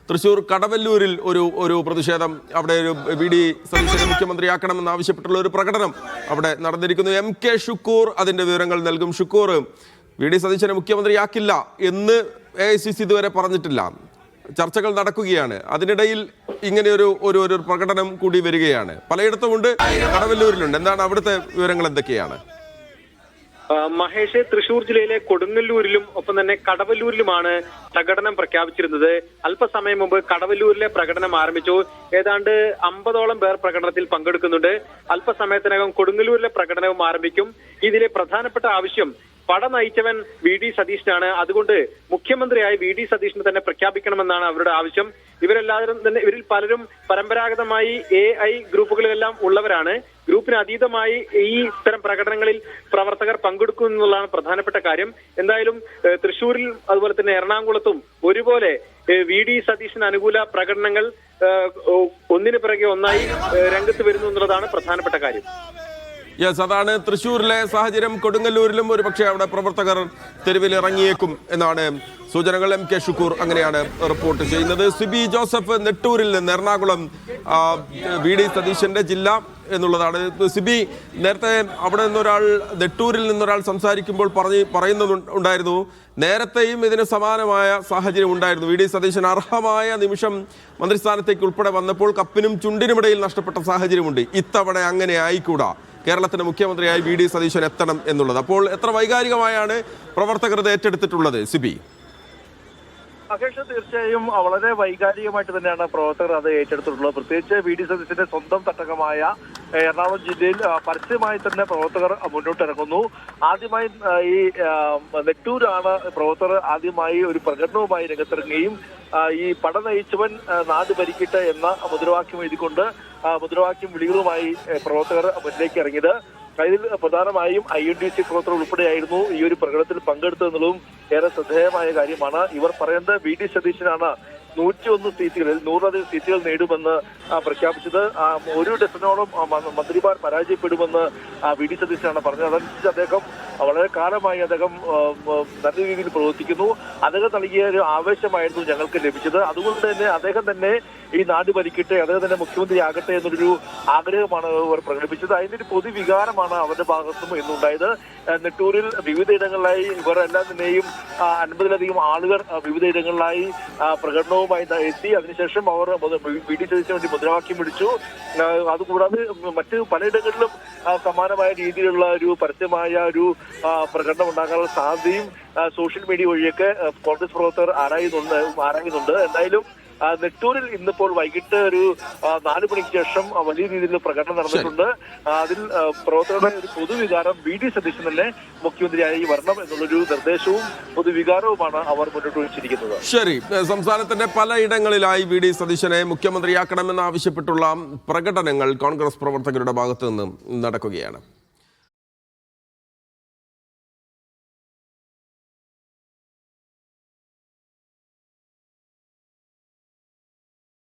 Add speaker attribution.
Speaker 1: തൃശൂർ കടവല്ലൂരിൽ ഒരു പ്രതിഷേധം, അവിടെ ഒരു വി.ഡി. സതീശനെ മുഖ്യമന്ത്രിയാക്കണമെന്ന് ആവശ്യപ്പെട്ടുള്ള ഒരു പ്രകടനം അവിടെ നടന്നിരിക്കുന്നു. എം.കെ. ഷുക്കൂർ അതിന്റെ വിവരങ്ങൾ നൽകും. ഷുക്കൂർ, വി.ഡി. സതീശനെ മുഖ്യമന്ത്രിയാക്കില്ല എന്ന് AICC ഇതുവരെ പറഞ്ഞിട്ടില്ല, ചർച്ചകൾ നടക്കുകയാണ്. അതിനിടയിൽ ഇങ്ങനെ ഒരു പ്രകടനം കൂടി വരികയാണ്. പലയിടത്തുമുണ്ട്, കടവല്ലൂരിലുണ്ട്. എന്താണ് അവിടുത്തെ വിവരങ്ങൾ, എന്തൊക്കെയാണ്?
Speaker 2: മഹേഷ്, തൃശൂർ ജില്ലയിലെ കൊടുങ്ങല്ലൂരിലും ഒപ്പം തന്നെ കടവല്ലൂരിലുമാണ് പ്രകടനം പ്രഖ്യാപിച്ചിരുന്നത്. അല്പസമയം മുമ്പ് കടവല്ലൂരിലെ പ്രകടനം ആരംഭിച്ചു. ഏതാണ്ട് 50ഓളം പേർ പ്രകടനത്തിൽ പങ്കെടുക്കുന്നുണ്ട്. അല്പസമയത്തിനകം കൊടുങ്ങല്ലൂരിലെ പ്രകടനവും ആരംഭിക്കും. ഇതിലെ പ്രധാനപ്പെട്ട ആവശ്യം പട നയിച്ചവൻ വി.ഡി. സതീശനാണ്. അതുകൊണ്ട് മുഖ്യമന്ത്രിയായി വി.ഡി. സതീശനെ തന്നെ പ്രഖ്യാപിക്കണമെന്നാണ് അവരുടെ ആവശ്യം. ഇവരെല്ലാവരും തന്നെ, ഇവരിൽ പലരും പരമ്പരാഗതമായി AI ഗ്രൂപ്പുകളിലെല്ലാം ഉള്ളവരാണ്. ഗ്രൂപ്പിന് അതീതമായി ഈ ഇത്തരം പ്രകടനങ്ങളിൽ പ്രവർത്തകർ പങ്കെടുക്കും എന്നുള്ളതാണ് പ്രധാനപ്പെട്ട കാര്യം. എന്തായാലും തൃശ്ശൂരിൽ അതുപോലെ തന്നെ എറണാകുളത്തും ഒരുപോലെ വി.ഡി. സതീശന് അനുകൂല പ്രകടനങ്ങൾ ഒന്നിനു പിറകെ ഒന്നായി രംഗത്ത് വരുന്നു എന്നുള്ളതാണ് പ്രധാനപ്പെട്ട കാര്യം.
Speaker 1: യെസ്, അതാണ് തൃശ്ശൂരിലെ സാഹചര്യം. കൊടുങ്ങല്ലൂരിലും ഒരു പക്ഷേ അവിടെ പ്രവർത്തകർ തെരുവിൽ ഇറങ്ങിയേക്കും എന്നാണ് സൂചനകൾ. എം.കെ. ഷുക്കൂർ അങ്ങനെയാണ് റിപ്പോർട്ട് ചെയ്യുന്നത്. സിബി ജോസഫ് നെട്ടൂരിൽ നിന്ന്, എറണാകുളം വി.ഡി. സതീശന്റെ ജില്ല എന്നുള്ളതാണ്. സിബി, നേരത്തെ അവിടെ നിന്നൊരാൾ, നെട്ടൂരിൽ നിന്നൊരാൾ സംസാരിക്കുമ്പോൾ പറയുന്നുണ്ടായിരുന്നു, നേരത്തെയും ഇതിന് സമാനമായ സാഹചര്യം ഉണ്ടായിരുന്നു. വി.ഡി. സതീശൻ അർഹമായ നിമിഷം മന്ത്രിസ്ഥാനത്തേക്ക് ഉൾപ്പെടെ വന്നപ്പോൾ കപ്പിനും ചുണ്ടിനുമിടയിൽ നഷ്ടപ്പെട്ട സാഹചര്യമുണ്ട്. ഇത്തവണ അങ്ങനെ ആയിക്കൂടാ, കേരളത്തിന്റെ മുഖ്യമന്ത്രിയായി വി.ഡി. സതീശൻ എത്തണം എന്നുള്ളത്. അപ്പോൾ എത്ര വൈകാരികമായാണ് പ്രവർത്തകർ ഇത് ഏറ്റെടുത്തിട്ടുള്ളത് സിബി?
Speaker 3: മഹേഷ്, തീർച്ചയായും വളരെ വൈകാരികമായിട്ട് തന്നെയാണ് പ്രവർത്തകർ അത് ഏറ്റെടുത്തിട്ടുള്ളത്. പ്രത്യേകിച്ച് വി.ഡി. സതീശന്റെ സ്വന്തം തട്ടകമായ എറണാകുളം ജില്ലയിൽ പരസ്യമായി തന്നെ പ്രവർത്തകർ മുന്നോട്ടിറങ്ങുന്നു. ആദ്യമായി ഈ നെട്ടൂരാണ് പ്രവർത്തകർ ആദ്യമായി ഒരു പ്രകടനവുമായി രംഗത്തിറങ്ങുകയും ഈ പട നയിച്ചവൻ നാട് ഭരിക്കട്ടെ എന്ന മുദ്രാവാക്യം എഴുതിക്കൊണ്ട് മുദ്രാവാക്യം വിളികളുമായി പ്രവർത്തകർ മുന്നിലേക്ക് ഇറങ്ങിയത്. ഇതിൽ പ്രധാനമായും INTC പ്രവർത്തകർ ഉൾപ്പെടെയായിരുന്നു ഈ ഒരു പ്രകടനത്തിൽ പങ്കെടുത്തതെന്നുള്ളതും ഏറെ ശ്രദ്ധേയമായ കാര്യമാണ്. ഇവർ പറയുന്നത് വി.ഡി. സതീശനാണ് 101 സീറ്റുകളിൽ 100-ലധികം സീറ്റുകൾ നേടുമെന്ന് പ്രഖ്യാപിച്ചത്. ഒരു ഡസനോളം മന്ത്രിമാർ പരാജയപ്പെടുമെന്ന് വി.ഡി. സതീശനാണ് പറഞ്ഞത്. അതനുസരിച്ച് അദ്ദേഹം വളരെ കാലമായി അദ്ദേഹം നല്ല രീതിയിൽ പ്രവർത്തിക്കുന്നു. അദ്ദേഹം നൽകിയ ഒരു ആവേശമായിരുന്നു ഞങ്ങൾക്ക് ലഭിച്ചത്. അതുകൊണ്ട് തന്നെ അദ്ദേഹം തന്നെ ഈ നാട് ഭരിക്കട്ടെ, അദ്ദേഹം തന്നെ മുഖ്യമന്ത്രിയാകട്ടെ എന്നൊരു ആഗ്രഹമാണ് അവർ പ്രകടിപ്പിച്ചത്. അതിന്റെ ഒരു പൊതുവികാരമാണ് അവരുടെ ഭാഗത്തും ഇന്നുണ്ടായത്. നെട്ടൂരിൽ വിവിധയിടങ്ങളിലായി ഇവർ എല്ലാം തന്നെയും 50-ലധികം ആളുകൾ വിവിധയിടങ്ങളിലായി പ്രകടനവുമായി എത്തി. അതിനുശേഷം അവർ വി.ഡി. സതീശന് വേണ്ടി മുദ്രാവാക്യം വിളിച്ചു. അതുകൂടാതെ മറ്റ് പലയിടങ്ങളിലും സമാനമായ രീതിയിലുള്ള ഒരു പരസ്യമായ ഒരു പ്രകടനം ഉണ്ടാകാനുള്ള സാധ്യതയും സോഷ്യൽ മീഡിയ വഴിയൊക്കെ കോൺഗ്രസ് പ്രവർത്തകർ ആരായുന്നുണ്ട്. എന്തായാലും നെട്ടൂരിൽ ഇന്നിപ്പോൾ വൈകിട്ട് ഒരു 4 മണിക്ക് ശേഷം വലിയ രീതിയിൽ പ്രകടനം നടന്നിട്ടുണ്ട്. അതിൽ പ്രവർത്തകരുടെ ഒരു പൊതുവികാരം വി.ഡി. സതീശൻ തന്നെ മുഖ്യമന്ത്രിയായി വരണം എന്നുള്ളൊരു നിർദ്ദേശവും പൊതുവികാരവുമാണ് അവർ മുന്നോട്ട് വെച്ചിരിക്കുന്നത്.
Speaker 1: ശരി, സംസ്ഥാനത്തിന്റെ പലയിടങ്ങളിലായി വി.ഡി. സതീശനെ മുഖ്യമന്ത്രിയാക്കണമെന്ന് ആവശ്യപ്പെട്ടുള്ള പ്രകടനങ്ങൾ കോൺഗ്രസ് പ്രവർത്തകരുടെ ഭാഗത്തു നിന്നും നടക്കുകയാണ്.